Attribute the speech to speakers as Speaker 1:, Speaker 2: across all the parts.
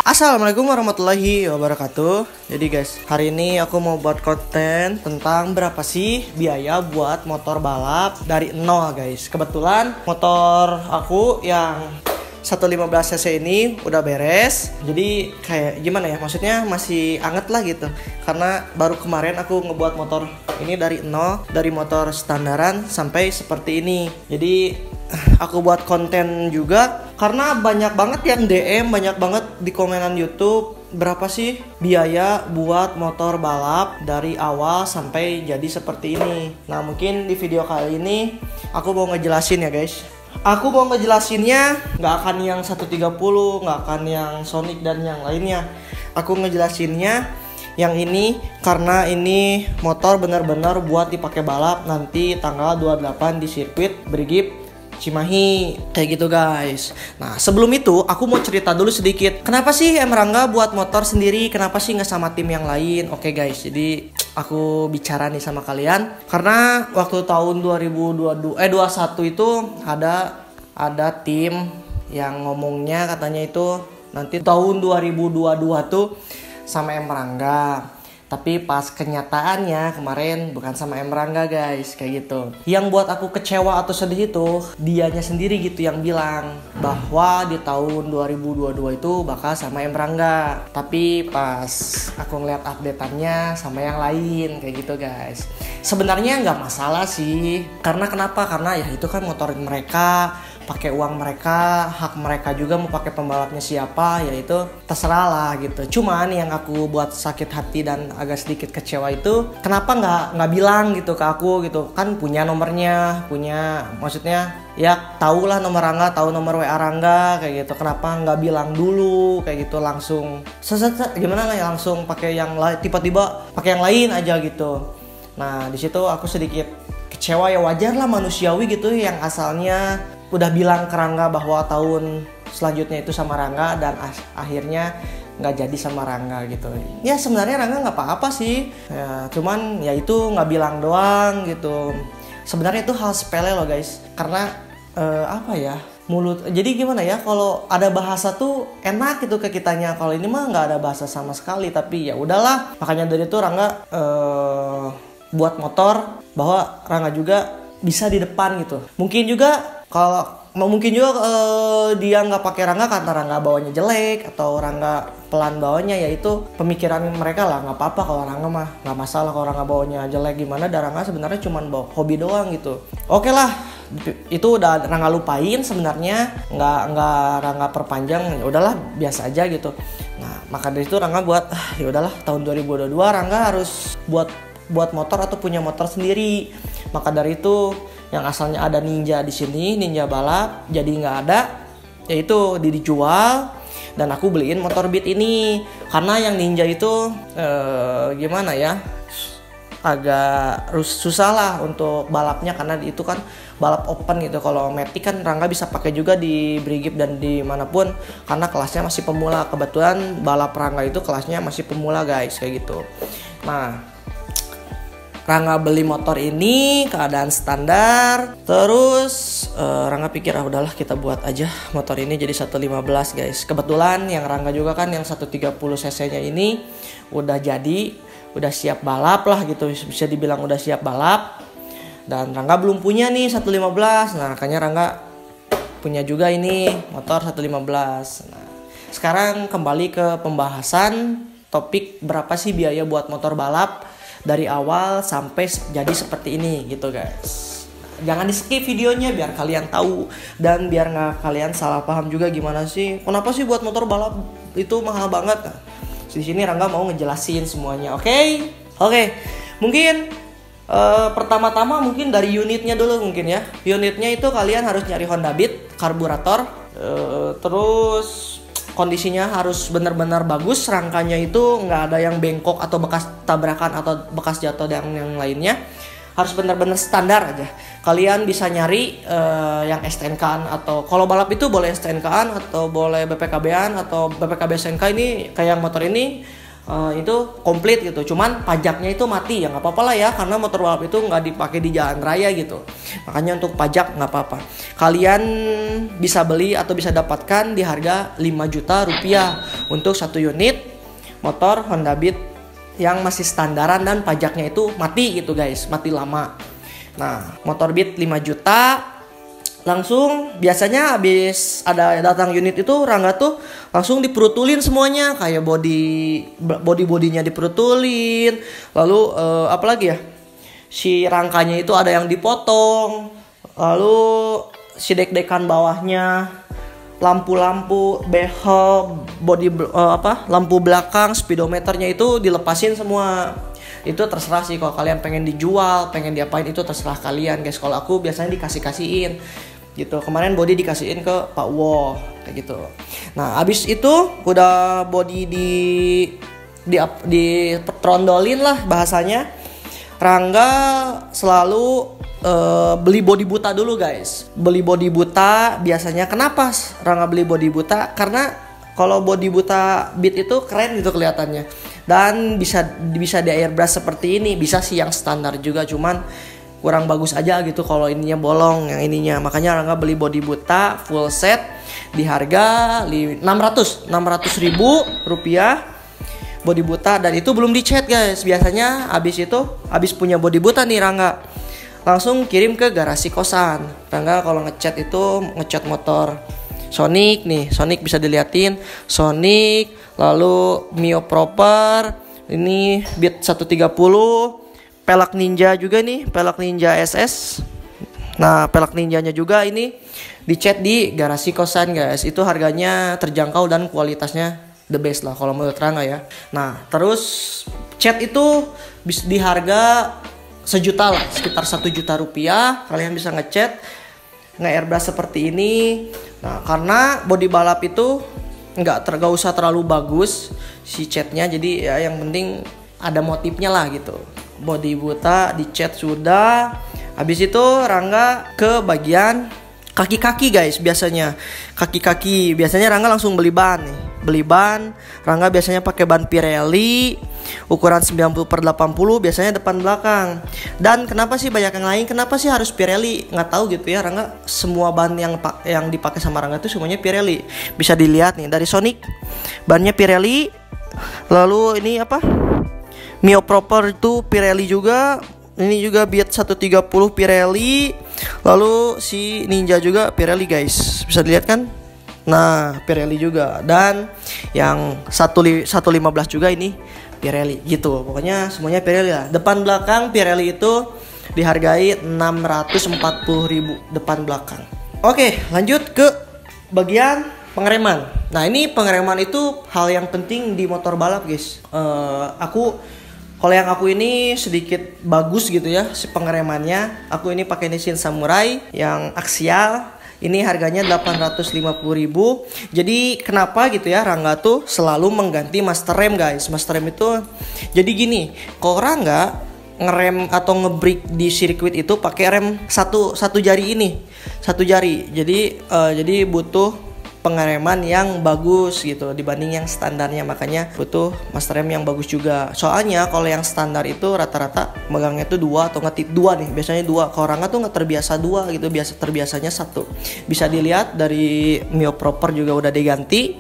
Speaker 1: Assalamualaikum warahmatullahi wabarakatuh. Jadi guys, hari ini aku mau buat konten tentang berapa sih biaya buat motor balap dari nol guys. Kebetulan motor aku yang 115 cc ini udah beres. Jadi kayak gimana ya, maksudnya masih anget lah gitu. Karena baru kemarin aku ngebuat motor ini dari nol, dari motor standaran sampai seperti ini. Jadi aku buat konten juga karena banyak banget yang DM, banyak banget di komenan YouTube, berapa sih biaya buat motor balap dari awal sampai jadi seperti ini. Nah, mungkin di video kali ini aku mau ngejelasin ya guys. Aku mau ngejelasinnya nggak akan yang 130, nggak akan yang Sonic dan yang lainnya. Aku ngejelasinnya yang ini karena ini motor benar-benar buat dipakai balap nanti tanggal 28 di sirkuit Brigif Cimahi, kayak gitu guys. Nah, sebelum itu aku mau cerita dulu sedikit. Kenapa sih Em Rangga buat motor sendiri? Kenapa sih nggak sama tim yang lain? Oke guys, jadi aku bicara nih sama kalian karena waktu tahun 2021 itu ada tim yang ngomongnya katanya itu nanti tahun 2022 tuh sama Em Rangga. Tapi pas kenyataannya kemarin bukan sama Em Rangga guys, kayak gitu. Yang buat aku kecewa atau sedih itu dianya sendiri gitu yang bilang bahwa di tahun 2022 itu bakal sama Em Rangga. Tapi pas aku ngeliat update-annya sama yang lain kayak gitu guys. Sebenarnya nggak masalah sih. Karena kenapa? Karena ya itu kan motor mereka, pakai uang mereka, hak mereka juga mau pakai pembalapnya siapa, ya itu terserah lah gitu. Cuman yang aku buat sakit hati dan agak sedikit kecewa itu kenapa nggak bilang gitu ke aku gitu, kan punya nomornya, maksudnya ya tahu lah nomor Rangga, tahu nomor WA Rangga kayak gitu. Kenapa nggak bilang dulu kayak gitu, langsung gimana lah ya, langsung pakai yang lain, tiba-tiba pakai yang lain aja gitu. Nah di situ aku sedikit kecewa, ya wajar lah, manusiawi gitu, yang asalnya udah bilang ke Rangga bahwa tahun selanjutnya itu sama Rangga dan akhirnya nggak jadi sama Rangga gitu. Ya sebenarnya Rangga nggak apa-apa sih, ya, cuman ya itu nggak bilang doang gitu. Sebenarnya itu hal sepele loh guys, karena apa ya, mulut. Jadi gimana ya, kalau ada bahasa tuh enak gitu ke kitanya. Kalau ini mah nggak ada bahasa sama sekali, tapi ya udahlah. Makanya dari itu Rangga buat motor bahwa Rangga juga bisa di depan gitu. Mungkin juga dia nggak pakai Rangga karena Rangga bawanya jelek atau Rangga pelan bawanya, yaitu pemikiran mereka lah. Nggak apa-apa kalau Rangga mah nggak masalah kalau Rangga bawanya jelek gimana, dan Rangga sebenarnya cuma hobi doang gitu. Oke lah, itu udah Rangga lupain sebenarnya, nggak Rangga perpanjang, ya udahlah biasa aja gitu. Nah maka dari itu Rangga buat ya udahlah, tahun 2022 Rangga harus buat motor atau punya motor sendiri. Maka dari itu yang asalnya ada Ninja di sini, Ninja balap, jadi nggak ada, yaitu dijual dan aku beliin motor Beat ini. Karena yang Ninja itu gimana ya, agak susah lah untuk balapnya karena itu kan balap open gitu. Kalau Matic kan Rangga bisa pakai juga di Brigif dan dimanapun karena kelasnya masih pemula. Kebetulan balap Rangga itu kelasnya masih pemula guys, kayak gitu. Nah Rangga beli motor ini keadaan standar. Terus Rangga pikir udahlah kita buat aja motor ini jadi 115 guys. Kebetulan yang Rangga juga kan yang 130 cc nya ini udah jadi, udah siap balap lah gitu, bisa dibilang udah siap balap. Dan Rangga belum punya nih 115. Nah makanya Rangga punya juga ini motor 115. Nah sekarang kembali ke pembahasan topik berapa sih biaya buat motor balap dari awal sampai jadi seperti ini gitu guys. Jangan di skip videonya biar kalian tahu dan biar nggak kalian salah paham juga gimana sih, kenapa sih buat motor balap itu mahal banget. Nah, di sini Rangga mau ngejelasin semuanya. Oke. Mungkin pertama-tama mungkin dari unitnya dulu mungkin ya. Unitnya itu kalian harus nyari Honda Beat karburator, terus kondisinya harus benar-benar bagus, rangkanya itu nggak ada yang bengkok atau bekas tabrakan atau bekas jatuh dan yang lainnya, harus benar-benar standar aja. Kalian bisa nyari yang STNK-an, atau kalau balap itu boleh STNK-an atau boleh BPKB-an atau BPKB SNK. Ini kayak motor ini itu komplit gitu. Cuman pajaknya itu mati, ya nggak apa-apa lah ya, karena motor balap itu nggak dipakai di jalan raya gitu. Makanya untuk pajak nggak apa-apa. Kalian bisa beli atau bisa dapatkan di harga 5 juta rupiah untuk satu unit motor Honda Beat yang masih standaran dan pajaknya itu mati gitu guys, mati lama. Nah, motor Beat 5 juta langsung biasanya habis ada datang unit itu Rangga tuh langsung diperutulin semuanya, kayak bodinya diperutulin, lalu apalagi ya, si rangkanya itu ada yang dipotong, lalu si dek-dekan bawahnya, lampu-lampu, behel, lampu belakang, speedometernya itu dilepasin semua. Itu terserah sih, kalau kalian pengen dijual, pengen diapain itu terserah kalian guys. Kalau aku biasanya dikasihin gitu. Kemarin body dikasihin ke Pak Wo kayak gitu. Nah, abis itu udah body di trondolin lah bahasanya. Rangga selalu beli body buta dulu guys. Beli body buta biasanya, kenapa Rangga beli body buta? Karena kalau body buta Beat itu keren gitu kelihatannya, dan bisa di airbrush seperti ini. Bisa sih yang standar juga, cuman kurang bagus aja gitu kalau ininya bolong yang ininya. Makanya Rangga beli body buta full set di harga 600 ribu rupiah body buta, dan itu belum dicat guys. Biasanya abis punya body buta nih Rangga langsung kirim ke garasi kosan. Rangga kalau ngecat itu ngecat motor Sonic nih, Sonic bisa diliatin, Sonic, lalu Mio Proper, ini Beat 130, pelak Ninja juga nih, pelak Ninja SS. Nah, pelak Ninjanya juga ini dicat di garasi kosan guys. Itu harganya terjangkau dan kualitasnya the best lah kalau menurut Rangga ya. Nah, terus cat itu di harga sejuta lah, sekitar 1 juta rupiah. Kalian bisa ngecat, nge-airbrush seperti ini. Nah, karena body balap itu nggak usah terlalu bagus si catnya, jadi ya yang penting ada motifnya lah gitu. Body buta dicat sudah. Habis itu Rangga ke bagian kaki-kaki guys. Biasanya kaki-kaki biasanya Rangga langsung beli ban nih. Beli ban, Rangga biasanya pakai ban Pirelli ukuran 90/80, biasanya depan belakang. Dan kenapa sih banyak yang lain? Kenapa sih harus Pirelli? Nggak tahu gitu ya. Rangga semua ban yang dipakai sama Rangga itu semuanya Pirelli. Bisa dilihat nih dari Sonic, bannya Pirelli. Lalu ini apa? Mio Proper itu Pirelli juga. Ini juga Beat 130 Pirelli. Lalu si Ninja juga Pirelli guys. Bisa dilihat kan? Nah, Pirelli juga. Dan yang 115 juga ini Pirelli gitu. Pokoknya semuanya Pirelli lah. Depan belakang Pirelli itu dihargai 640 ribu depan belakang. Oke, lanjut ke bagian pengereman. Nah, ini pengereman itu hal yang penting di motor balap guys. Kalau yang aku ini sedikit bagus gitu ya si pengeremannya. Aku ini pakai Nissin Samurai yang aksial. Ini harganya 850 ribu. Jadi kenapa gitu ya, Rangga tuh selalu mengganti master rem guys. Master rem itu jadi gini, kalau Rangga ngerem atau ngebrake di sirkuit itu pakai rem satu jari ini, satu jari. Jadi butuh pengereman yang bagus gitu dibanding yang standarnya. Makanya butuh master rem yang bagus juga. Soalnya kalau yang standar itu rata-rata megangnya tuh 2 atau nggak 2 nih, biasanya 2. Kalau Rangga tuh nggak terbiasa 2 gitu, terbiasanya 1. Bisa dilihat dari Mio Proper juga udah diganti.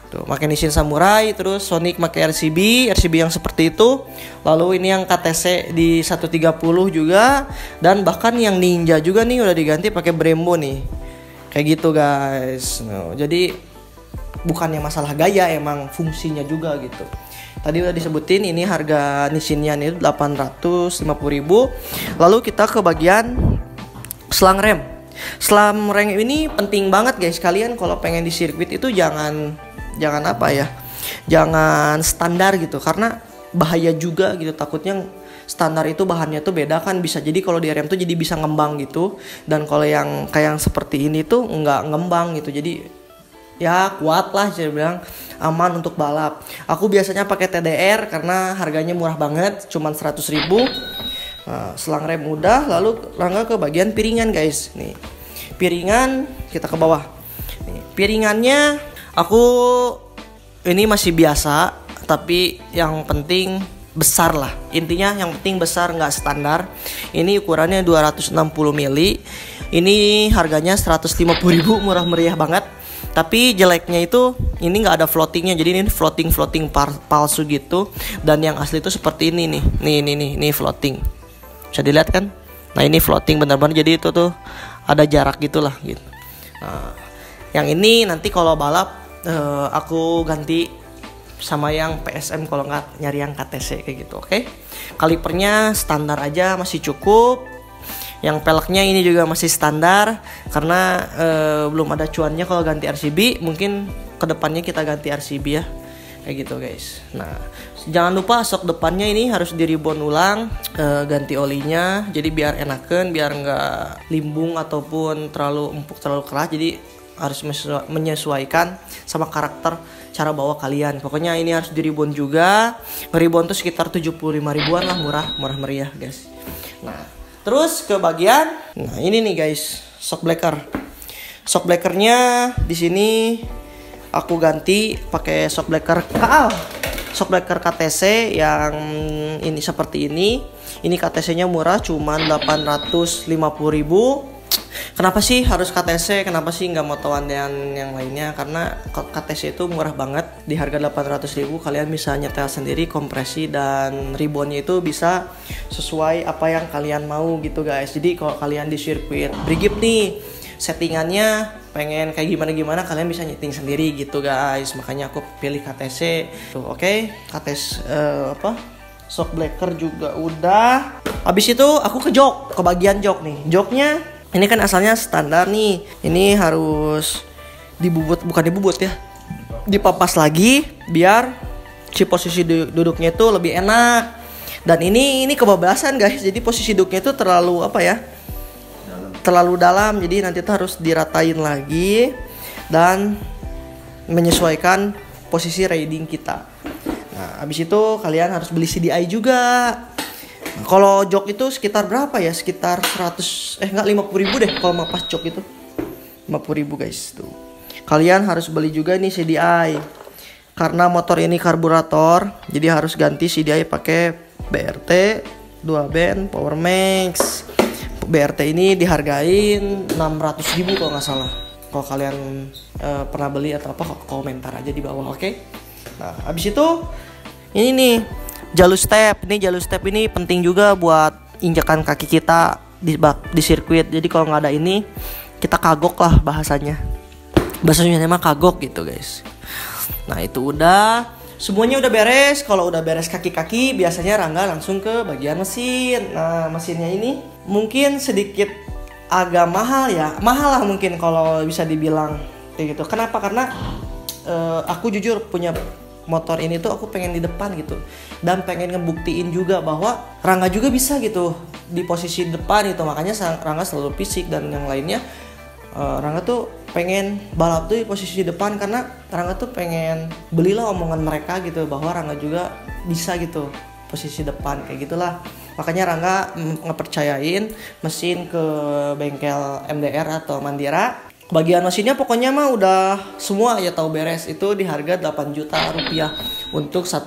Speaker 1: Tuh, pakai Nissin Samurai, terus Sonic pakai RCB yang seperti itu. Lalu ini yang KTC di 130 juga, dan bahkan yang Ninja juga nih udah diganti pakai Brembo nih. Kayak gitu guys. Jadi bukannya masalah gaya, emang fungsinya juga gitu. Tadi udah disebutin ini harga Nissinnya nih 850 ribu. Lalu kita ke bagian selang rem. Selang rem ini penting banget guys. Kalian kalau pengen di sirkuit itu jangan apa ya, jangan standar gitu, karena bahaya juga gitu. Takutnya standar itu bahannya tuh beda kan, bisa jadi kalau di rem tuh jadi bisa ngembang gitu. Dan kalau yang kayak yang seperti ini tuh nggak ngembang gitu. Jadi ya kuat lah, saya bilang aman untuk balap. Aku biasanya pakai TDR karena harganya murah banget, cuman 100 ribu. Nah, selang rem udah, lalu Rangga ke bagian piringan guys. Nih piringan, kita ke bawah. Nih, piringannya aku ini masih biasa, tapi yang penting besar lah. Intinya yang penting besar, nggak standar. Ini ukurannya 260 mili. Ini harganya 150.000, murah meriah banget. Tapi jeleknya itu ini nggak ada floatingnya, jadi ini floating palsu gitu. Dan yang asli itu seperti ini nih. Nih floating. Bisa dilihat kan? Nah ini floating benar-benar, jadi itu tuh ada jarak gitulah gitu. Nah, yang ini nanti kalau balap aku ganti sama yang PSM, kalau nggak nyari yang KTC kayak gitu, oke? Kalipernya standar aja masih cukup. Yang peleknya ini juga masih standar karena belum ada cuannya kalau ganti RCB. Mungkin kedepannya kita ganti RCB ya, kayak gitu guys. Nah jangan lupa sok depannya ini harus di reborn ulang, ganti olinya, jadi biar enakan, biar nggak limbung ataupun terlalu empuk, terlalu keras. Jadi harus menyesuaikan sama karakter cara bawa kalian. Pokoknya ini harus di reborn juga. Nge-reborn tuh sekitar 75.000-an lah, murah meriah guys. Nah terus ke bagian, nah ini nih guys, shock breaker. Shock breakernya di sini aku ganti pakai shock breaker shock breaker KTC yang ini seperti ini. Ini KTC-nya murah, cuman 850.000. Kenapa sih harus KTC? Kenapa sih nggak motoan yang lainnya? Karena KTC itu murah banget. Di harga 800.000 kalian bisa nyetel sendiri kompresi dan ribbonnya itu bisa sesuai apa yang kalian mau gitu guys. Jadi kalau kalian di sirkuit Brigip nih, settingannya pengen kayak gimana kalian bisa nyeting sendiri gitu guys. Makanya aku pilih KTC tuh. Oke. KTC shock breaker juga udah. Habis itu aku ke jok, ke bagian jok nih. Joknya ini kan asalnya standar nih. Ini harus bukan dibubut ya, dipapas lagi biar si posisi duduknya itu lebih enak. Dan ini kebablasan guys. Jadi posisi duduknya itu terlalu terlalu dalam, jadi nanti tuh harus diratain lagi dan menyesuaikan posisi riding kita. Nah habis itu kalian harus beli CDI juga. Nah, kalau jok itu sekitar berapa ya? Sekitar 50.000 deh kalau mapas jok itu. 50.000 guys tuh. Kalian harus beli juga nih CDI. Karena motor ini karburator, jadi harus ganti CDI pakai BRT 2 band Power Max. BRT ini dihargain 600.000 kalau nggak salah. Kalau kalian pernah beli atau apa, komentar aja di bawah, oke? Nah habis itu ini nih jalur step. Jalur step ini penting juga buat injakan kaki kita di sirkuit. Jadi kalau nggak ada ini kita kagok lah bahasanya. Bahasanya mah kagok gitu guys. Nah itu udah, semuanya udah beres. Kalau udah beres kaki-kaki, biasanya Rangga langsung ke bagian mesin. Nah mesinnya ini mungkin sedikit agak mahal ya, mahal lah mungkin kalau bisa dibilang kayak gitu. Kenapa? Karena aku jujur punya motor ini tuh aku pengen di depan gitu, dan pengen ngebuktiin juga bahwa Rangga juga bisa gitu di posisi depan itu. Makanya Rangga selalu fisik dan yang lainnya. Rangga tuh pengen balap tuh di posisi depan karena Rangga tuh pengen belilah omongan mereka gitu bahwa Rangga juga bisa gitu posisi depan kayak gitulah. Makanya Rangga ngepercayain mesin ke bengkel MDR atau Mandira. Bagian mesinnya pokoknya mah udah semua ya tahu beres. Itu di harga 8 juta rupiah untuk 115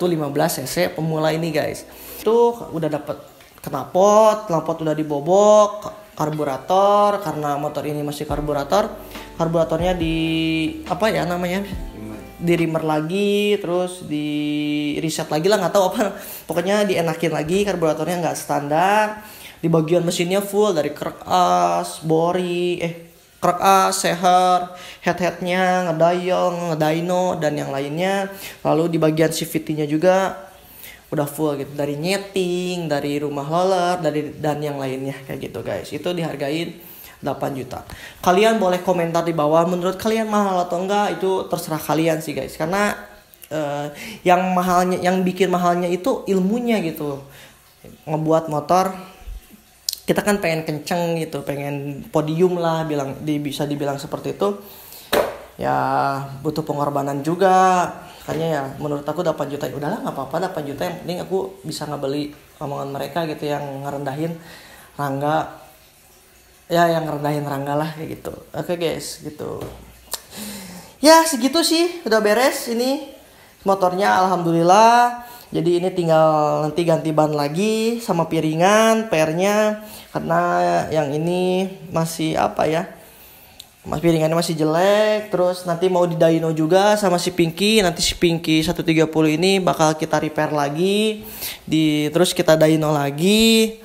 Speaker 1: cc pemula ini guys. Itu udah dapet knalpot udah dibobok, karburator karena motor ini masih karburatornya di apa ya namanya, di rimmer lagi, terus di reset lagi lah, nggak tahu apa, pokoknya dienakin lagi. Karburatornya nggak standar. Di bagian mesinnya full dari krek as, bori, krek as, seher, head-headnya, ngedayong, ngedyno dan yang lainnya. Lalu di bagian CVT-nya juga udah full gitu, dari nyeting, dari rumah roller, dan yang lainnya kayak gitu guys. Itu dihargain 8 juta. Kalian boleh komentar di bawah menurut kalian mahal atau enggak, itu terserah kalian sih guys. Karena yang bikin mahalnya itu ilmunya gitu. Ngebuat motor kita kan pengen kenceng gitu, pengen podium lah, bisa dibilang seperti itu. Ya butuh pengorbanan juga. Makanya ya menurut aku 8 juta ya udahlah, nggak apa-apa 8 juta, yang penting aku bisa ngebeli omongan mereka gitu yang ngerendahin Rangga. Ya yang ngerendahin Rangga lah kayak gitu. Oke guys gitu. Ya segitu sih udah beres ini motornya alhamdulillah. Jadi ini tinggal nanti ganti ban lagi sama piringan, PR-nya karena yang ini masih apa ya? Mas piringannya masih jelek. Terus nanti mau di dyno juga sama si Pinky. Nanti si Pinky 130 ini bakal kita repair lagi. Terus kita dyno lagi.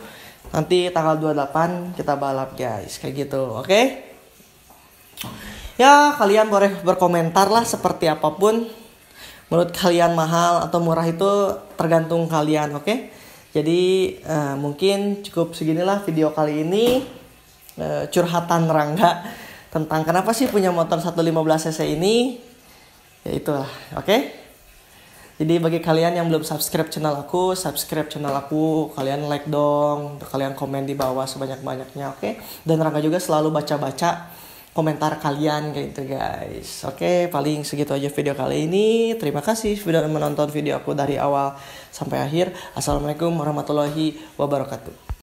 Speaker 1: Nanti tanggal 28 kita balap guys. Kayak gitu, oke? Ya kalian boleh berkomentar lah seperti apapun. Menurut kalian mahal atau murah itu tergantung kalian, oke? Jadi mungkin cukup seginilah video kali ini. Curhatan Rangga tentang kenapa sih punya motor 115 cc ini. Ya itulah, oke? Jadi bagi kalian yang belum subscribe channel aku, subscribe channel aku. Kalian like dong, kalian komen di bawah sebanyak-banyaknya, oke? Dan Rangga juga selalu baca-baca komentar kalian gitu guys. Oke, paling segitu aja video kali ini. Terima kasih sudah menonton video aku dari awal sampai akhir. Assalamualaikum warahmatullahi wabarakatuh.